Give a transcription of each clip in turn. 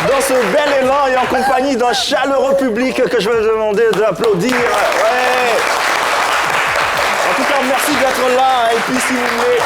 Dans ce bel élan et en compagnie d'un chaleureux public que je vais demander d'applaudir. Ouais. En tout cas, merci d'être là. Et puis, si vous voulez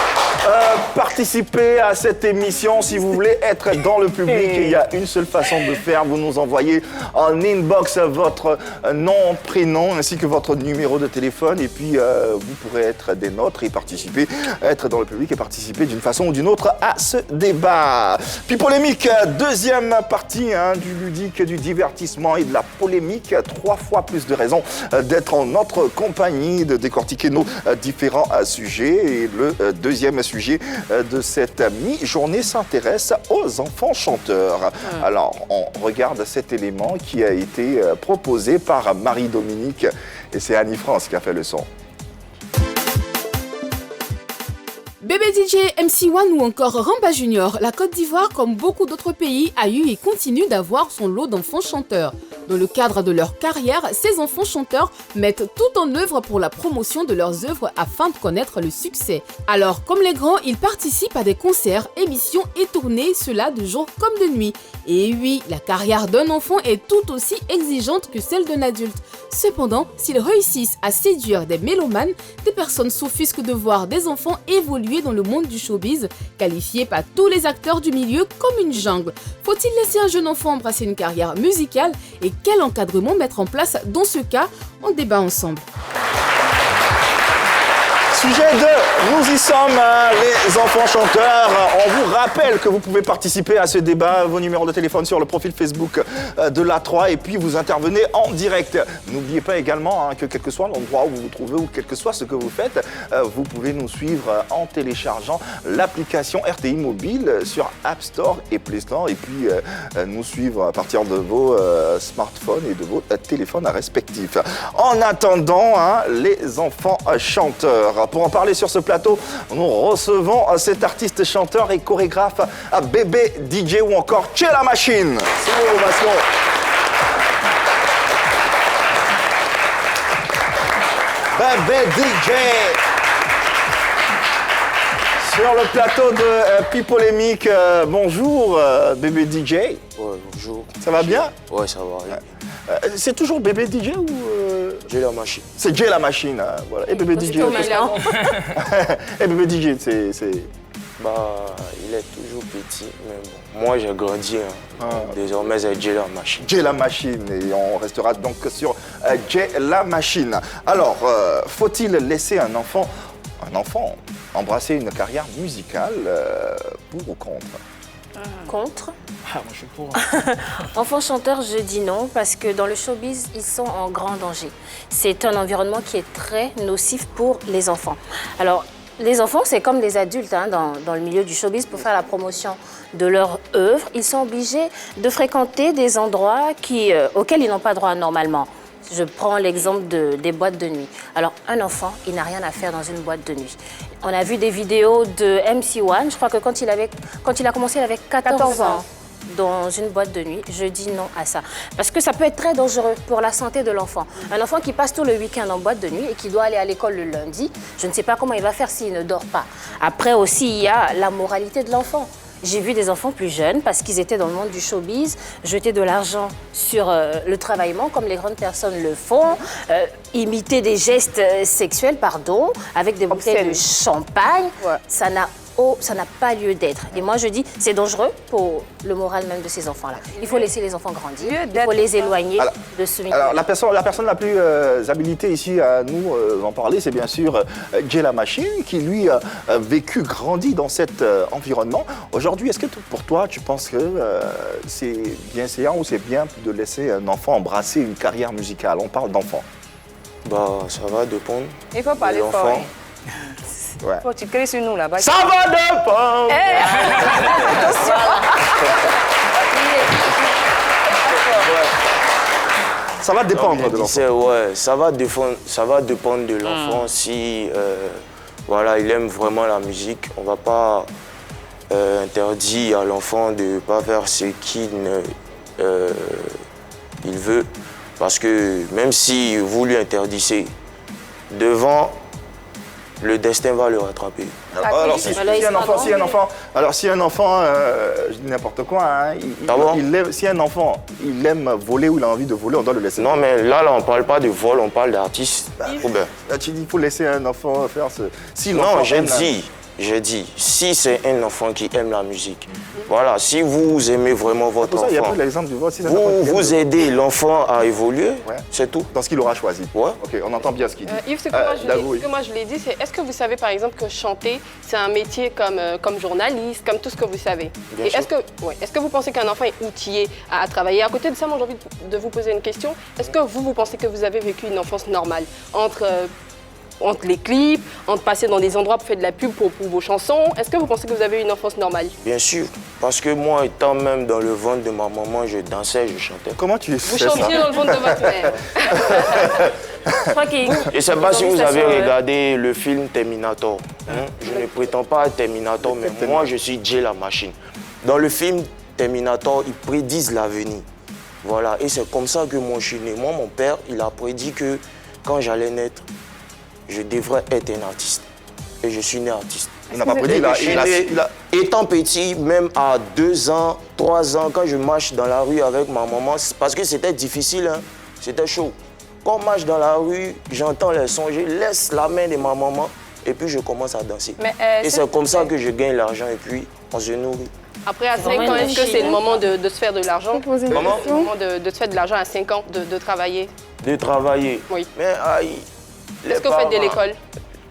participer à cette émission, si vous voulez être dans le public, il y a une seule façon de faire. Vous nous envoyez en inbox votre nom, prénom, ainsi que votre numéro de téléphone. Et puis, vous pourrez être des nôtres et participer, être dans le public et participer d'une façon ou d'une autre à ce débat. Puis polémique, deuxième partie du ludique, du divertissement et de la polémique. 3 fois plus de raisons d'être en notre compagnie, de décortiquer nos différents sujets. Et le deuxième sujet de cette mi-journée s'intéresse aux enfants chanteurs. Alors, on regarde cet élément qui a été proposé par Marie-Dominique et c'est Annie-France qui a fait le son. Bébé DJ, MC1 ou encore Ramba Junior, la Côte d'Ivoire, comme beaucoup d'autres pays, a eu et continue d'avoir son lot d'enfants chanteurs. Dans le cadre de leur carrière, ces enfants chanteurs mettent tout en œuvre pour la promotion de leurs œuvres afin de connaître le succès. Alors, comme les grands, ils participent à des concerts, émissions et tournées, cela de jour comme de nuit. Et oui, la carrière d'un enfant est tout aussi exigeante que celle d'un adulte. Cependant, s'ils réussissent à séduire des mélomanes, des personnes s'offusquent de voir des enfants évoluer dans le monde du showbiz, qualifiés par tous les acteurs du milieu comme une jungle. Faut-il laisser un jeune enfant embrasser une carrière musicale et quel encadrement mettre en place dans ce cas? On débat ensemble. Sujet de Nous y sommes, les enfants chanteurs. On vous rappelle que vous pouvez participer à ce débat, vos numéros de téléphone sur le profil Facebook de l'A3 et puis vous intervenez en direct. N'oubliez pas également que quel que soit l'endroit où vous vous trouvez ou quel que soit ce que vous faites, vous pouvez nous suivre en téléchargeant l'application RTI Mobile sur App Store et Play Store et puis nous suivre à partir de vos smartphones et de vos téléphones respectifs. En attendant, les enfants chanteurs. Pour en parler sur ce plateau, nous recevons cet artiste chanteur et chorégraphe Bébé DJ ou encore Tché la Machine. C'est une ovation. Bébé DJ. Sur le plateau de Pipolémique, bonjour Bébé DJ. Ouais, bonjour. Ça va bien? Ouais, ça va. C'est toujours Bébé DJ ou J'ai la machine. C'est Jay la machine, voilà. Et Bébé DJ. Et Bébé DJ, c'est... Bah, il est toujours petit, mais bon. Moi, j'ai grandi. Désormais, c'est Jay la machine. Jay la machine, et on restera donc sur Jay la machine. Alors, faut-il laisser un enfant embrasser une carrière musicale, pour ou contre? Contre. Ah, moi je suis pour. Enfants chanteurs, je dis non, parce que dans le showbiz, ils sont en grand danger. C'est un environnement qui est très nocif pour les enfants. Alors, les enfants, c'est comme les adultes dans le milieu du showbiz. Pour faire la promotion de leur œuvre, ils sont obligés de fréquenter des endroits auxquels ils n'ont pas droit normalement. Je prends l'exemple des boîtes de nuit. Alors, un enfant, il n'a rien à faire dans une boîte de nuit. On a vu des vidéos de MC1, je crois que quand il a commencé, il avait 14 ans dans une boîte de nuit. Je dis non à ça. Parce que ça peut être très dangereux pour la santé de l'enfant. Un enfant qui passe tout le week-end en boîte de nuit et qui doit aller à l'école le lundi, je ne sais pas comment il va faire s'il ne dort pas. Après aussi, il y a la moralité de l'enfant. J'ai vu des enfants plus jeunes, parce qu'ils étaient dans le monde du showbiz, jeter de l'argent sur le travaillement, comme les grandes personnes le font, imiter des gestes sexuels, avec des bouteilles de champagne. Ouais. Ça n'a pas lieu d'être. Et moi, je dis, c'est dangereux pour le moral même de ces enfants-là. Il faut laisser les enfants grandir, il faut les éloigner de ce milieu. Alors, la personne la plus habilitée ici à nous en parler, c'est bien sûr Jay la Machine, qui lui a grandi dans cet environnement. Aujourd'hui, est-ce que pour toi, tu penses que c'est bien séant ou c'est bien de laisser un enfant embrasser une carrière musicale? On parle d'enfant. Bah, ça va dépendre. Il faut parler fort. Hein. Ouais. Faut tu cries sur nous là-bas. Ça va dépendre. Attention. Ça va dépendre de l'enfant. Ouais, ça va dépendre de l'enfant. Si voilà, il aime vraiment la musique, on va pas interdire à l'enfant de ne pas faire ce qu'il il veut. Parce que même si vous lui interdisez, devant le destin va le rattraper. Alors, si un enfant, je dis n'importe quoi, hein, si un enfant, il aime voler ou il a envie de voler, on doit le laisser. Non, mais là, on ne parle pas de vol, on parle d'artiste. Là, tu dis qu'il faut laisser un enfant faire ce... Si non, j'ai dit, si c'est un enfant qui aime la musique, voilà, si vous aimez vraiment votre enfant, il y a plus l'exemple du vol. Si vous aidez l'enfant à évoluer, c'est tout. Dans ce qu'il aura choisi. Ouais. Ok, on entend bien ce qu'il dit. Yves, ce que moi je l'ai dit, c'est est-ce que vous savez par exemple que chanter, c'est un métier comme journaliste, comme tout ce que vous savez. Bien Et sûr. est-ce que vous pensez qu'un enfant est outillé à travailler? À côté de ça, moi j'ai envie de vous poser une question. Est-ce que vous pensez que vous avez vécu une enfance normale entre les clips, entre passer dans des endroits pour faire de la pub pour vos chansons? Est-ce que vous pensez que vous avez eu une enfance normale? Bien sûr, parce que moi, étant même dans le ventre de ma maman, je dansais, je chantais. Comment tu fais ça? Vous chantiez dans le ventre de votre mère. Je ne sais pas si vous avez regardé le film Terminator. Je ne prétends pas être Terminator, mais moi, je suis Jay la machine. Dans le film Terminator, ils prédisent l'avenir. Voilà, et c'est comme ça que moi, je suis né. Moi, mon père, il a prédit que quand j'allais naître, je devrais être un artiste. Et je suis né artiste. Il n'a pas prédit, Étant petit, même à 2 ans, 3 ans, quand je marche dans la rue avec ma maman, parce que c'était difficile, hein, c'était chaud. Quand on marche dans la rue, j'entends les sons, je laisse la main de ma maman et puis je commence à danser. Et c'est comme ça que je gagne l'argent et puis on se nourrit. Après, à 5 ans, est-ce que c'est le moment de se faire de l'argent? Comment? C'est le moment de se faire de l'argent à 5 ans, de travailler? De travailler. Oui. Mais aïe. Qu'est-ce que vous faites de l'école?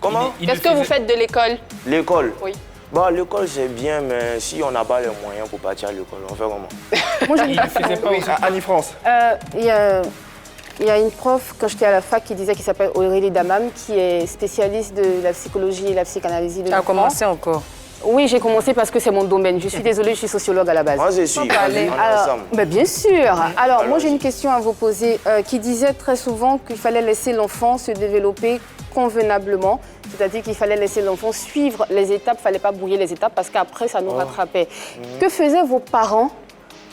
Comment? Qu'est-ce que vous faites de l'école? L'école? Oui. Bah, l'école, c'est bien, mais si on n'a pas les moyens pour partir à l'école, on fait comment? Moi, Il ne faisait pas aussi. Annie France. il y a une prof, quand j'étais à la fac, qui s'appelle Aurélie Damam, qui est spécialiste de la psychologie et la psychanalyse de Tu as l'enfant. commencé encore? Oui, j'ai commencé parce que c'est mon domaine. Je suis désolée, je suis sociologue à la base. Moi, je suis. Bien sûr. Alors, moi, j'ai une question à vous poser qui disait très souvent qu'il fallait laisser l'enfant se développer convenablement, c'est-à-dire qu'il fallait laisser l'enfant suivre les étapes, il ne fallait pas brouiller les étapes parce qu'après, ça nous rattrapait. Que faisaient vos parents?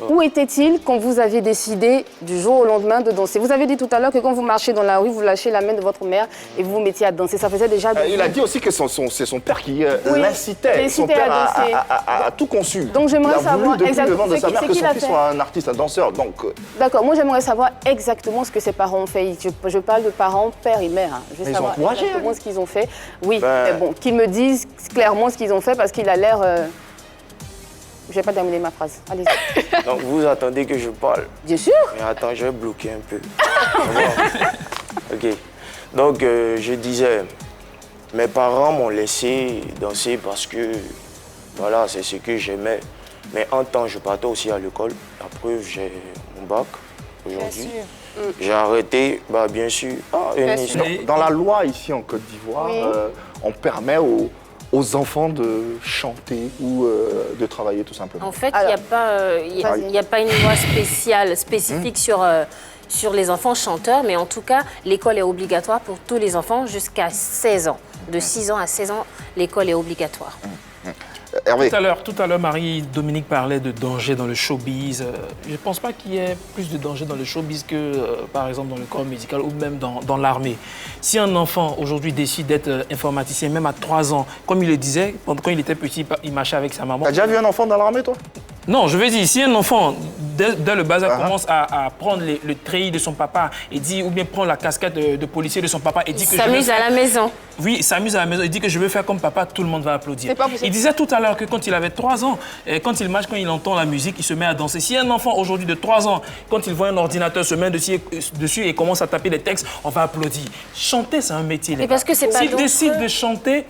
Où étaient-ils quand vous aviez décidé du jour au lendemain de danser? Vous avez dit tout à l'heure que quand vous marchez dans la rue, vous lâchez la main de votre mère et vous vous mettiez à danser. Ça faisait déjà... Il a dit aussi que c'est son père qui l'incitait. Son père a tout conçu. Donc j'aimerais savoir exactement de sa mère que ce son qu'il a fils fait. soit un artiste, un danseur. D'accord, moi j'aimerais savoir exactement ce que ses parents ont fait. Je parle de parents, père et mère. Je veux savoir exactement ce qu'ils ont fait. Oui, mais bon, qu'ils me disent clairement ce qu'ils ont fait parce qu'il a l'air... Je vais pas terminer ma phrase. Allez-y. Donc vous attendez que je parle? Bien sûr. Mais attends, je vais bloquer un peu. Ok. Donc je disais, mes parents m'ont laissé danser parce que voilà, c'est ce que j'aimais. Mais en temps, je partais aussi à l'école. La preuve, j'ai mon bac aujourd'hui. J'ai arrêté, bah bien sûr. Dans la loi ici en Côte d'Ivoire, on permet aux enfants de chanter ou de travailler tout simplement. En fait, il n'y a pas une loi spécifique sur les enfants chanteurs, mais en tout cas, l'école est obligatoire pour tous les enfants jusqu'à 16 ans. De 6 ans à 16 ans, l'école est obligatoire. Hervé. Tout à l'heure, Marie-Dominique parlait de danger dans le showbiz. Je ne pense pas qu'il y ait plus de danger dans le showbiz que, par exemple, dans le corps médical ou même dans l'armée. Si un enfant, aujourd'hui, décide d'être informaticien, même à 3 ans, comme il le disait, quand il était petit, il marchait avec sa maman. T'as déjà vu un enfant dans l'armée, toi? Non, je veux dire, si un enfant, dès le bas âge, commence à prendre le treillis de son papa et dit, ou bien prendre la casquette de policier de son papa et dit que s'amuse à la maison. Oui, il s'amuse à la maison. Il dit que je veux faire comme papa, tout le monde va applaudir. C'est pas possible. Il disait tout à l'heure que quand il avait 3 ans, quand il marche, quand il entend la musique, il se met à danser. Si un enfant aujourd'hui de 3 ans, quand il voit un ordinateur se met dessus et commence à taper des textes, on va applaudir. Chanter, c'est un métier. Mais parce que c'est pas S'il dangereux. décide de chanter,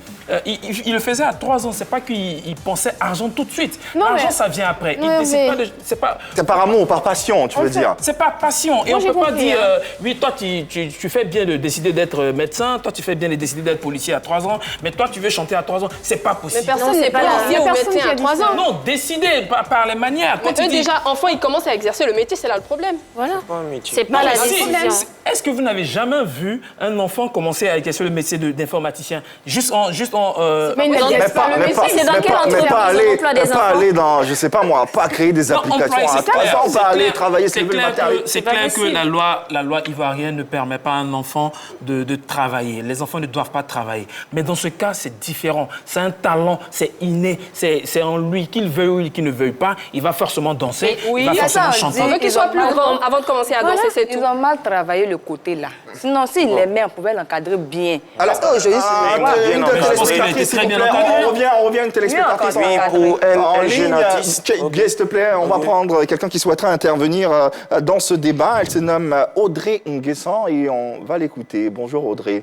il le faisait à 3 ans. C'est pas qu'il pensait argent tout de suite. Non, L'argent, mais- ça vient après. Ouais, C'est pas... C'est par amour, par passion, tu veux dire. C'est pas passion. Et Moi, on j'ai ne peut pas compris, dire, hein. oui, toi, tu fais bien de décider d'être médecin, toi, tu fais bien de décider d'être policier à 3 ans, mais toi, tu veux chanter à 3 ans. C'est pas Mais possible. personne Non, n'est c'est pas pas la- policier ou personne médecin qui a à dit 3 ça. ans. Non, décider par les manières. Quand Mais tu eux, dis- déjà, enfant, ils commencent à exercer le métier, c'est là le problème. Voilà. Pas un métier. C'est pas Non, la mais si, décision. Est-ce que vous n'avez jamais vu un enfant commencer à exercer le métier d'informaticien juste en Mais c'est dans quelle entreprise on emploie des enfants? Pas aller dans, je sais pas moi, pas créer des applications à 3 ans, pas aller travailler sur le matériel. C'est clair que la loi ivoirienne ne permet pas à un enfant de travailler. Les enfants ne doivent pas travailler. Mais dans ce cas, c'est différent. C'est un talent, c'est inné, c'est en lui, qu'il veuille ou qu'il ne veuille pas, il va forcément danser, oui, il va forcément chanter. On veut qu'il soit plus grand avant de commencer à danser, c'est tout. Ils ont mal travaillé le côté là. Sinon, s'ils l'aimaient, on pouvait l'encadrer bien. Alors, aujourd'hui, une téléspectatrice, s'il vous plaît. On revient à une téléspectatrice en ligne. Gay, s'il te plaît, on va prendre quelqu'un qui souhaiterait intervenir dans ce débat. Elle se nomme Audrey Nguessan et on va l'écouter. Bonjour Audrey.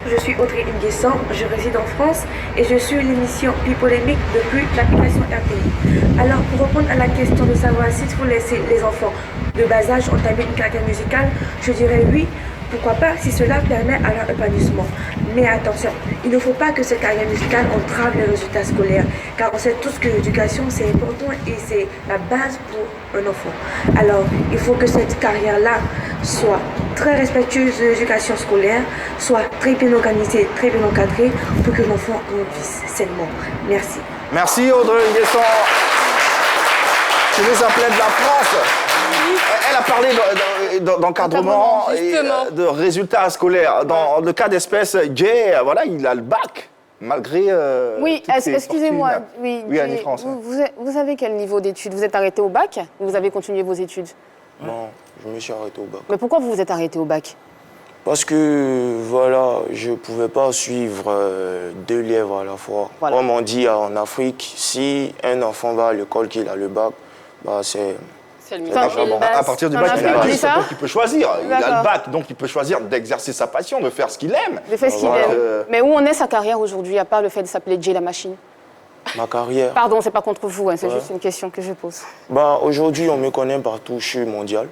Je suis Audrey Nguessan, je réside en France et je suis l'émission Bipolémique depuis l'application RTI. Alors, pour répondre à la question de savoir s'il faut laisser les enfants de bas âge entamer une carrière musicale, je dirais oui. Pourquoi pas si cela permet à leur épanouissement. Mais attention, il ne faut pas que cette carrière musicale entrave les résultats scolaires, car on sait tous que l'éducation c'est important et c'est la base pour un enfant. Alors, il faut que cette carrière-là soit très respectueuse de l'éducation scolaire, soit très bien organisée, très bien encadrée, pour que l'enfant grandisse sainement. Merci. Merci Audrey Nguessan. Tu nous appelais de la France. Elle a parlé d'encadrement et de résultats scolaires. Dans le cas d'espèce, Jay, voilà, il a le bac, malgré oui, excusez-moi. Oui, Annie-France. Vous avez quel niveau d'études? Vous êtes arrêté au bac ou vous avez continué vos études? Non, je me suis arrêté au bac. Mais pourquoi vous vous êtes arrêté au bac? Parce que, voilà, je ne pouvais pas suivre 2 lièvres à la fois. Voilà. Comme on dit en Afrique, si un enfant va à l'école qu'il a le bac, bah c'est... C'est le mieux. À partir du bac, il a dit ça. donc il peut choisir. Il a le bac, donc il peut choisir d'exercer sa passion, de faire ce qu'il aime. De faire ce qu'il aime. Mais où en est sa carrière aujourd'hui, à part le fait de s'appeler Jay la machine? Ma carrière. Pardon, c'est pas contre vous, hein, c'est juste une question que je pose. Bah, aujourd'hui, on me connaît partout, je suis mondial.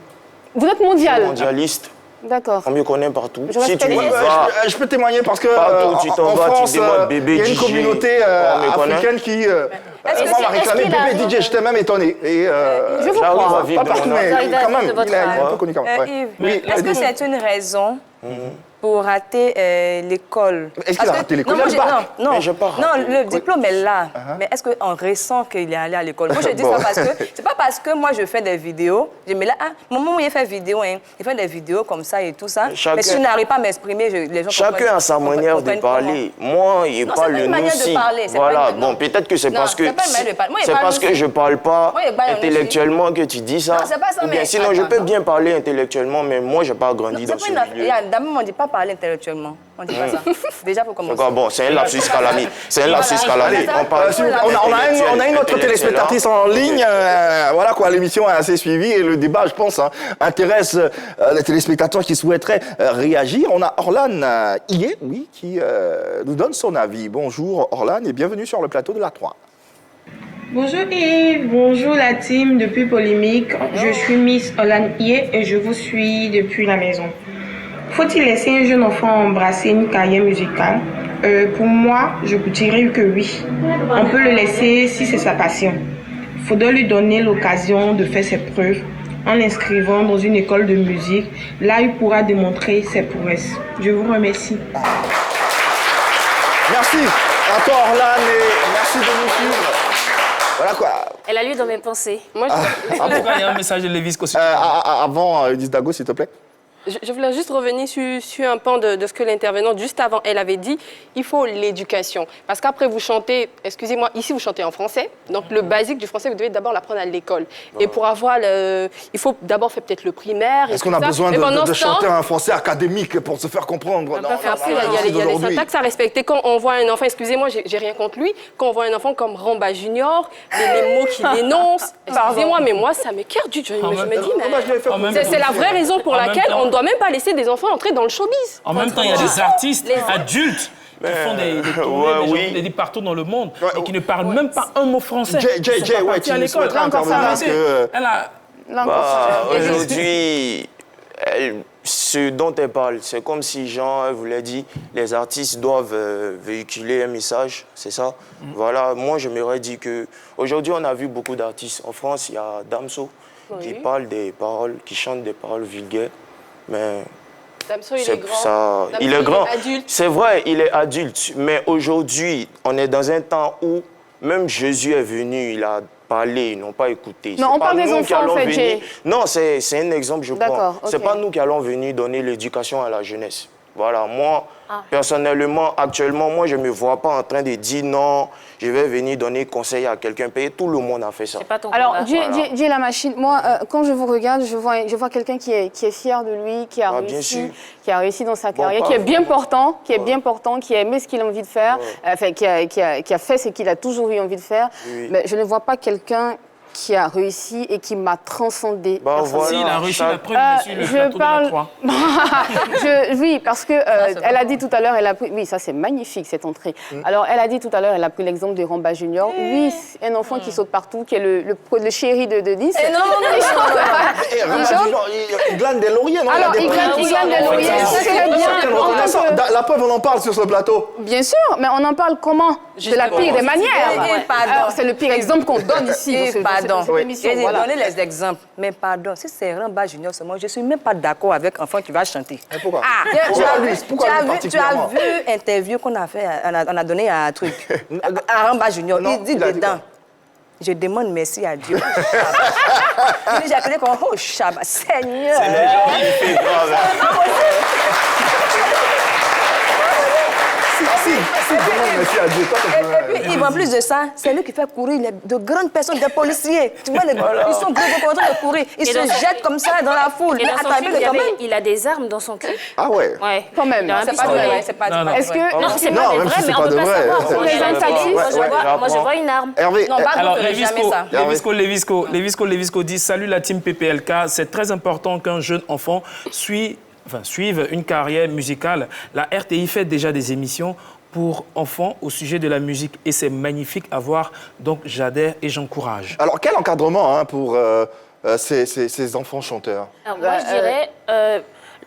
Vous êtes mondial? Mondialiste. D'accord. On me connaît partout. Je Si tu respecte. vas... Je peux témoigner parce que Partout, tu t'en en vas, tu France, demandes bébé il y a une DJ. communauté On me connaît. africaine qui que moi, m'a réclamé bébé DJ. J'étais même étonné. Et, Je vous j'arrive crois. à vivre pas partout, mon mais Solidarité quand même, de votre il est un âge. peu connu quand même. Ouais. Yves, Oui, est-ce que c'est une raison pour rater l'école? Est-ce qu'il a raté l'école? Non, Il a le bac. non, Mais j'ai pas raté non, le diplôme est là. Mais est-ce qu'on ressent qu'il est allé à l'école? Moi, je dis Bon. ça parce que c'est pas parce que moi je fais des vidéos. Je me dis, ah, mon maman, il fait vidéo, hein. Il fait des vidéos comme ça et tout ça. Chacun- Mais si je n'arrive pas à m'exprimer, les gens Chacun a sa manière de parler. Moi, il Non, parle c'est pas le une manière de nous-ci. parler, c'est Voilà, pas une- bon, non. peut-être que c'est Non, parce que... c'est pas une manière de parler. Moi, il C'est parle parce que nous-ci. je parle pas Moi, il parle intellectuellement que tu dis ça. Non, c'est pas ça, Ou bien mais sinon, je attends, peux attends. bien parler intellectuellement, mais moi, j'ai pas grandi dans C'est ce pas une milieu. affaire. D'abord, on ne dit pas parler intellectuellement. On dit pas ça. Déjà, pour commencer. D'accord, bon, c'est un lapsus calami. C'est un lapsus calami. Voilà. On parle On a une autre intellectuel, téléspectatrice en ligne. Voilà quoi, l'émission est assez suivie et le débat, je pense, intéresse les téléspectateurs qui souhaiteraient réagir. On a Orlan Ié, oui, qui nous donne son avis. Bonjour Orlan et bienvenue sur le plateau de la 3. Bonjour Yves, bonjour la team depuis Polémique. Je suis Miss Orlan Ié et je vous suis depuis la maison. Faut-il laisser un jeune enfant embrasser une carrière musicale? Pour moi, je dirais que oui. On peut le laisser si c'est sa passion. Il faudrait lui donner l'occasion de faire ses preuves en l'inscrivant dans une école de musique. Là, il pourra démontrer ses prouesses. Je vous remercie. Merci à toi Orlan et merci de nous suivre. Voilà quoi. Elle a lu dans mes pensées. Moi, En tout cas, il y a un message de Lévis Kossi. Avant, Lise Dago, s'il te plaît. je voulais juste revenir sur un pan de ce que l'intervenante, juste avant, elle avait dit. Il faut l'éducation. Parce qu'après, vous chantez, excusez-moi, ici, vous chantez en français. Donc, le basique du français, vous devez d'abord l'apprendre à l'école. Et pour avoir le... Il faut d'abord faire peut-être le primaire. Est-ce qu'on a besoin de chanter un français académique pour se faire comprendre? Non, Après, il y a des syntaxes à respecter. Quand on voit un enfant, excusez-moi, j'ai rien contre lui, quand on voit un enfant comme Ramba Junior, les mots qu'il énonce, excusez-moi, mais moi, ça m'écarte du... Je me dis, mais c'est la vraie raison pour laquelle on ne doit même pas laisser des enfants entrer dans le showbiz. En même temps, il y a des artistes adultes qui font des tournées partout dans le monde et qui ne parlent même pas un mot français. Jay, ouais, tu souhaiterais intervenir parce que... Aujourd'hui, ce dont elle parle, c'est comme si Jean voulait dire les artistes doivent véhiculer un message, c'est ça? Voilà, moi je m'aurais dit que aujourd'hui on a vu beaucoup d'artistes. En France, il y a Damso qui parle des paroles, qui chante des paroles vulgaires. Mais Damso, il est c'est grand. ça. Damso, Il est grand. adulte. C'est vrai, il est adulte. Mais aujourd'hui, on est dans un temps où même Jésus est venu, il a parlé, ils n'ont pas écouté. Non, C'est on pas parle des nous qui enfants, en allons fait, venir- Jay. Non, c'est un exemple, je D'accord, crois. C'est ok. pas nous qui allons venir donner l'éducation à la jeunesse. Voilà, moi, personnellement, actuellement, moi, je ne me vois pas en train de dire non, je vais venir donner conseil à quelqu'un. Tout le monde a fait ça. C'est pas ton Alors, combat. Dieu la machine, moi, quand je vous regarde, je vois quelqu'un qui est fier de lui, qui a Ah, bien réussi, sûr. qui a réussi dans sa carrière, pas qui est bien vraiment. portant, qui a aimé ce qu'il a envie de faire, enfin, qui a fait ce qu'il a toujours eu envie de faire. Oui. Mais je ne vois pas quelqu'un qui a réussi et qui m'a transcendé. Bah, voilà, Si, il a réussi ça- la preuve, il est sur le plateau de la Croix. Oui, parce que elle a dit tout à l'heure, elle a pris... Oui, ça c'est magnifique cette entrée. Alors, elle a dit tout à l'heure, elle a pris l'exemple de Ramba Junior. Oui, c'est un enfant qui saute partout, qui est le chéri de Nice. Eh non, non, non, Il chante. Et Ramba Junior, il glane des lauriers, non? Alors, il glane des lauriers, ça c'est bien. Certaines reconnaissances. La preuve, on en parle sur ce plateau. Bien sûr, mais on en parle comment? De la pire des manières. pardon. C'est le pire exemple qu'on donne ici. dans Pardon. cette émission, J'ai voilà. donné les exemples. Mais pardon, si c'est Ramba Junior seulement, je ne suis même pas d'accord avec l'enfant qui va chanter. Mais pourquoi? Tu as vu particulièrement? l'interview qu'on a fait, on a donné à un truc, à Ramba Junior. Non, Il dit il a dit dedans, quoi? je demande merci à Dieu. Il dit, j'ai appelé comme, oh Shabbat, Seigneur. Il fait grave, hein. Si, demande merci à Dieu. Toi, Et puis, en plus de ça, c'est lui qui fait courir de grandes personnes, des policiers. Tu vois, ils sont gros en train de courir. Ils se jettent comme ça dans la foule. Et Mais dans son attendez, clip, quand même. il a des armes dans son clip. Ah ouais. Ouais. Quand même. Il a un C'est pas pistolet. vrai, c'est pas Non, non. vrai. Est-ce que... Non, c'est Non, pas des même vrais, si mais c'est on pas peut de pas vrai. savoir. Pour Moi, les je vois- taxis, moi, je vois une arme. Hervé, Non, Bardo Alors, ferait jamais ça. Levisco dit « Salut la team PPLK, c'est très important qu'un jeune enfant suive une carrière musicale. La RTI fait déjà des émissions pour enfants au sujet de la musique et c'est magnifique à voir, donc j'adhère et j'encourage. » alors quel encadrement pour ces enfants chanteurs? Alors, moi, je dirais,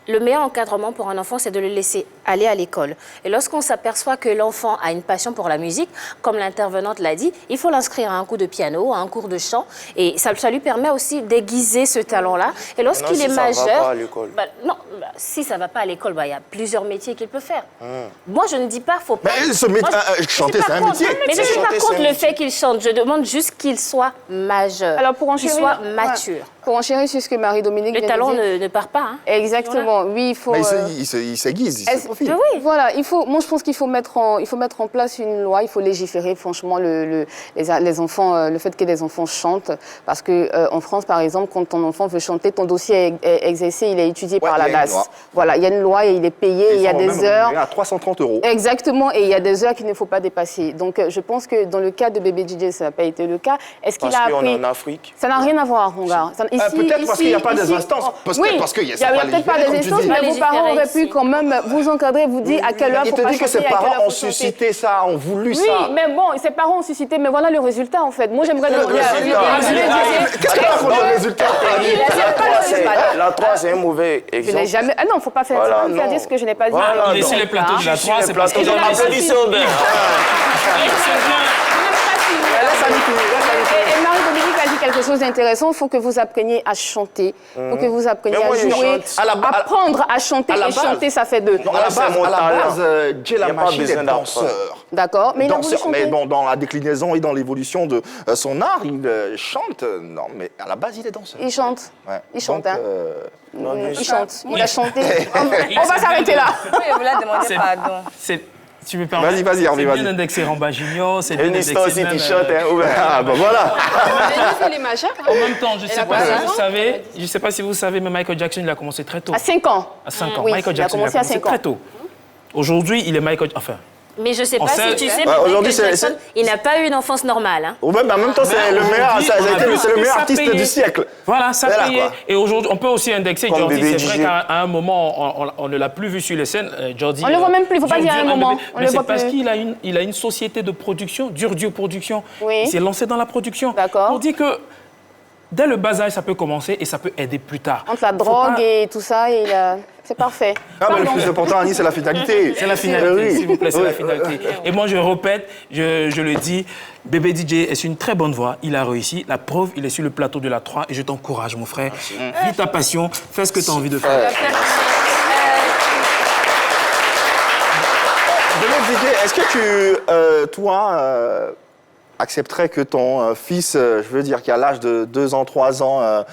le meilleur encadrement pour un enfant, c'est de le laisser aller à l'école. Et lorsqu'on s'aperçoit que l'enfant a une passion pour la musique, comme l'intervenante l'a dit, il faut l'inscrire à un cours de piano, à un cours de chant. Et ça lui permet aussi d'aiguiser ce talent-là. Et lorsqu'il est Maintenant, si ça majeur... va pas à l'école. Si ça ne va pas à l'école, il y a plusieurs métiers qu'il peut faire. Moi, je ne dis pas, faut pas... Mais ce métier, Moi, je chanter, suis pas c'est un contre. métier. Mais je ne suis Chanter, pas c'est contre un le métier. fait qu'il chante. Je demande juste qu'il soit majeur. Alors, pour qu'il enchérir... soit mature. Pour enchérir sur ce que Marie-Dominique Le vient de talent dire. ne part pas. Hein. Exactement. Oui, il faut... Mais il s'aiguise, il se profile. Oui, voilà. Moi, je pense qu'il faut mettre en place une loi. Il faut légiférer, franchement, les enfants, le fait que les enfants chantent. Parce que en France, par exemple, quand ton enfant veut chanter, ton dossier est exercé, il est étudié par la il y a une DAS. loi. Voilà, il y a une loi et il est payé. Il y a des heures. à 330 €. Exactement, et il y a des heures qu'il ne faut pas dépasser. Donc, je pense que dans le cas de bébé DJ, ça n'a pas été le cas. Est-ce qu'il Parce a qu'on appris... est en Afrique. Ça n'a rien à voir, mon gars. Peut-être parce qu'il n'y a pas des instances. Oui, Parce qu'il il n'y a peut-être pas des instances, mais vos parents auraient pu quand même vous encadrer, vous dire à quelle heure Il faut te pas dit que chanter, ses à quelle heure parents faut ont chanter. suscité ça, ont voulu Oui, ça. mais bon, ses parents ont suscité, mais voilà le résultat en fait. Moi, j'aimerais... Qu'est-ce que t'as contre le résultat? La 3, c'est un mauvais Je exemple. n'ai jamais... Ah non, il ne faut pas faire Voilà, ça, faire non. dire ce que je n'ai pas dit. Voilà, Il est sur les plateaux de la 3, c'est parce plateau qu'il de a l'applaudissez au bain. Et Marie-Dominique a dit quelque chose d'intéressant. Il faut que vous appreniez à chanter. Il faut que vous appreniez Mais moi, à je jouer. chante. Apprendre à chanter à la et base. chanter, ça fait deux. Non, à la c'est base, mon talent. Jay la Y a pas machine est besoin d'apprendre. danseur. D'accord, mais il a voulu Danseur, chanter. mais bon, dans la déclinaison et dans l'évolution de son art, il chante. Non, mais à la base, il est danseur. Il chante. Ouais. Il chante, Donc, hein. bien Il sûr. chante. Il a chanté. On va s'arrêter là. Oui, je voulais demander C'est- pardon. Tu me permets? Vas-y, Hervé, C'est vas-y. bien indexé Ramba Junior, c'est bien Une histoire indexé aussi, même, tu chantes, hein. Ah, ben voilà. Mais lui, c'est les majeurs. hein. En même temps, je ne sais a pas pas si raison. vous savez, je sais pas si vous savez, mais Michael Jackson, il a commencé très tôt. À 5 ans. À 5 ans. Oui, Michael il a Jackson, commencé à 5 ans. très tôt. Aujourd'hui, il est Michael... Enfin, Mais je ne sais On pas sait- si tu sais, Ouais, mais aujourd'hui, Michael c'est- Jackson, il n'a pas eu une enfance normale. Hein. Ouais, mais en même temps, c'est le meilleur, aujourd'hui, ça a on a été vu c'est le que meilleur ça artiste payait. du siècle. Voilà, ça Voilà, payait. quoi. Et aujourd'hui, on peut aussi indexer Comme Jordi. bébé C'est vrai DJ. qu'à un moment, on ne l'a plus vu sur les scènes. Jordi. On le voit même plus, il faut pas Dur dire à un Dur, moment. bébé. On Mais le c'est voit parce plus. qu'il a une société de production, Dur Production. Oui. Il s'est lancé dans la production. D'accord. Pour dire que dès le bas âge, ça peut commencer et ça peut aider plus tard. Entre la drogue et tout ça, c'est parfait. Ah, mais le plus important, Annie, c'est la finalité. C'est la finalité, Oui. s'il vous plaît, c'est Oui. la finalité. Et moi, je répète, je le dis, Bébé DJ est sur une très bonne voie, il a réussi. La preuve, il est sur le plateau de la 3 et je t'encourage, mon frère. Vis ta passion, fais ce que tu as envie de faire. Bébé DJ, est-ce que toi, accepterais que ton fils, je veux dire, qui a l'âge de 2 ans, 3 ans,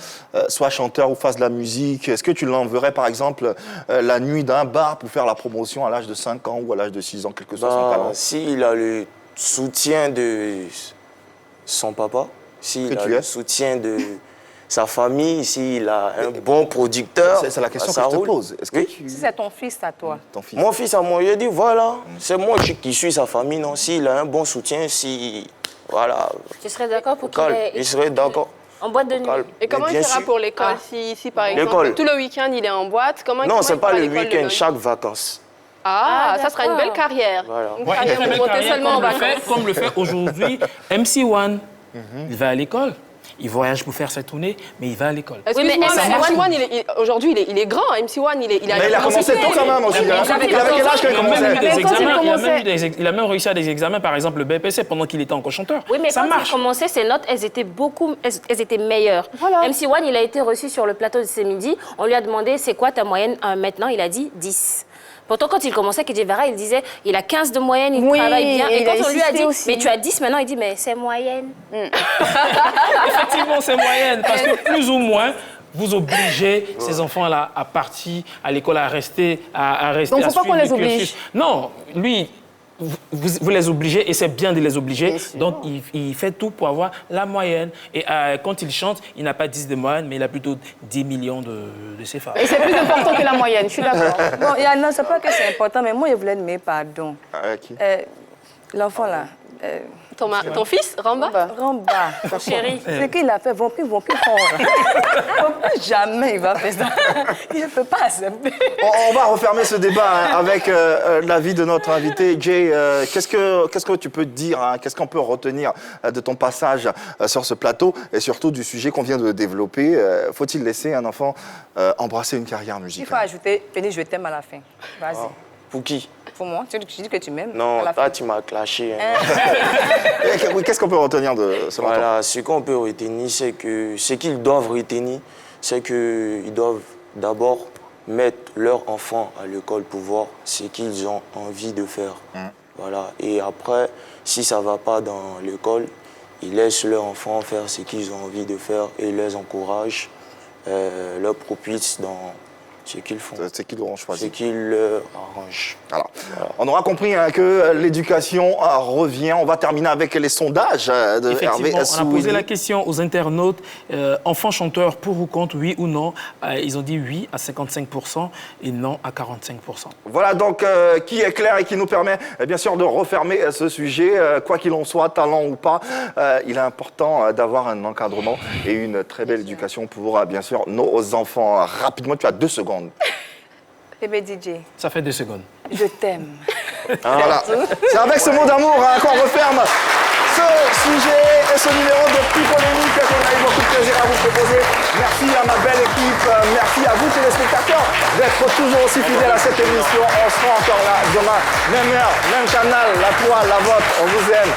soit chanteur ou fasse de la musique? Est-ce que tu l'enverrais, par exemple, la nuit d'un bar pour faire la promotion à l'âge de 5 ans ou à l'âge de 6 ans, quel que soit son talent? S'il a le soutien de son papa, s'il a le soutien de sa famille, s'il a un bon producteur, c'est la question ça que je te roule. pose. Est-ce que Oui. Si c'est ton fils à toi. ton fils? Mon fils à moi, il a dit voilà, c'est moi qui suis sa famille, non? S'il a un bon soutien, si. Voilà. Tu serais d'accord pour qu'il Calme. ait... Il serait d'accord. En boîte de nuit. Calme. Et comment Mais il bien fera sûr. pour l'école si, par exemple, tout le week-end, il est en boîte? Non, c'est pas le week-end, chaque vacances. Ah, ça sera une belle carrière. Voilà. Une Ouais, carrière il fait où belle compter carrière, seulement en comme le vacances. fait- comme le fait aujourd'hui MC1. Il va à l'école. Il voyage pour faire sa tournée, mais il va à l'école. Excuse-moi, mais MC1, aujourd'hui, il est grand. MC1, Mais il a commencé tôt quand même aussi. Il avait quel âge quand il Il a même eu des commençait? examens. Il a même réussi à des examens, par exemple le BPC, pendant qu'il était encore chanteur. Oui, mais ça quand marche. il commençait, ses notes, elles étaient meilleures. Voilà. MC1, il a été reçu sur le plateau de ce midi. On lui a demandé, c'est quoi ta moyenne maintenant? Il a dit 10. Pourtant, quand il commençait, Kedjevara, il disait, il a 15 de moyenne, il Oui, travaille bien. et Et il quand a on lui a insisté dit, aussi. mais tu as 10 maintenant, il dit, mais c'est moyenne. Effectivement, c'est moyenne, parce que plus ou moins, vous obligez ces enfants-là à partir à l'école, à rester, à rester. Donc, faut à pas qu'on suivre les le oblige. cursus. Non, lui, vous les obligez, et c'est bien de les obliger. Donc, il fait tout pour avoir la moyenne. Et quand il chante, il n'a pas 10 de moyenne, mais il a plutôt 10 millions de CFA. Et c'est plus important que la moyenne, je suis d'accord. Bon, non, c'est pas que c'est important, mais moi, je voulais demander pardon. L'enfant, là... Ton fils, Ramba? Ramba. Ton chéri. Ce qu'il a fait, vampire fort. Plus jamais il va faire ça. Il ne peut pas accepter. On va refermer ce débat avec l'avis de notre invité. Jay, qu'est-ce que tu peux dire, qu'est-ce qu'on peut retenir de ton passage sur ce plateau et surtout du sujet qu'on vient de développer? Faut-il laisser un enfant embrasser une carrière Il faut musicale? ajouter, Penny, je t'aime à la fin. Vas-y. Pour qui? Pour moi, tu dis que tu m'aimes. Non, à la fin. là, tu m'as clashé. Qu'est-ce qu'on peut retenir de ce moment? Voilà, ce qu'on peut retenir, c'est que ce qu'ils doivent retenir, c'est qu'ils doivent d'abord mettre leur enfant à l'école pour voir ce qu'ils ont envie de faire. Voilà. Et après, si ça ne va pas dans l'école, ils laissent leur enfant faire ce qu'ils ont envie de faire et les encouragent, leur propulsent dans ce qu'ils font. C'est qu'ils auront choisi. Ce qu'ils leur arrangent. Voilà. On aura compris que l'éducation revient. On va terminer avec les sondages de Hervé Effectivement, on a Souni. posé la question aux internautes, enfants chanteurs, pour ou contre, oui ou non. Ils ont dit oui à 55% et non à 45%. Voilà donc qui est clair et qui nous permet bien sûr de refermer ce sujet. Quoi qu'il en soit, talent ou pas, il est important d'avoir un encadrement et une très belle éducation pour bien sûr nos enfants. Rapidement, tu as 2 secondes. Bébé DJ, Ça fait 2 secondes. je t'aime. Voilà. C'est avec ce mot d'amour qu'on referme ce sujet et ce numéro de Plus Polémique qu'on a eu beaucoup de plaisir à vous proposer. Merci à ma belle équipe, merci à vous téléspectateurs d'être toujours aussi fidèles à cette émission. On sera encore là demain, même heure, même canal, la toi, la vôtre, on vous aime.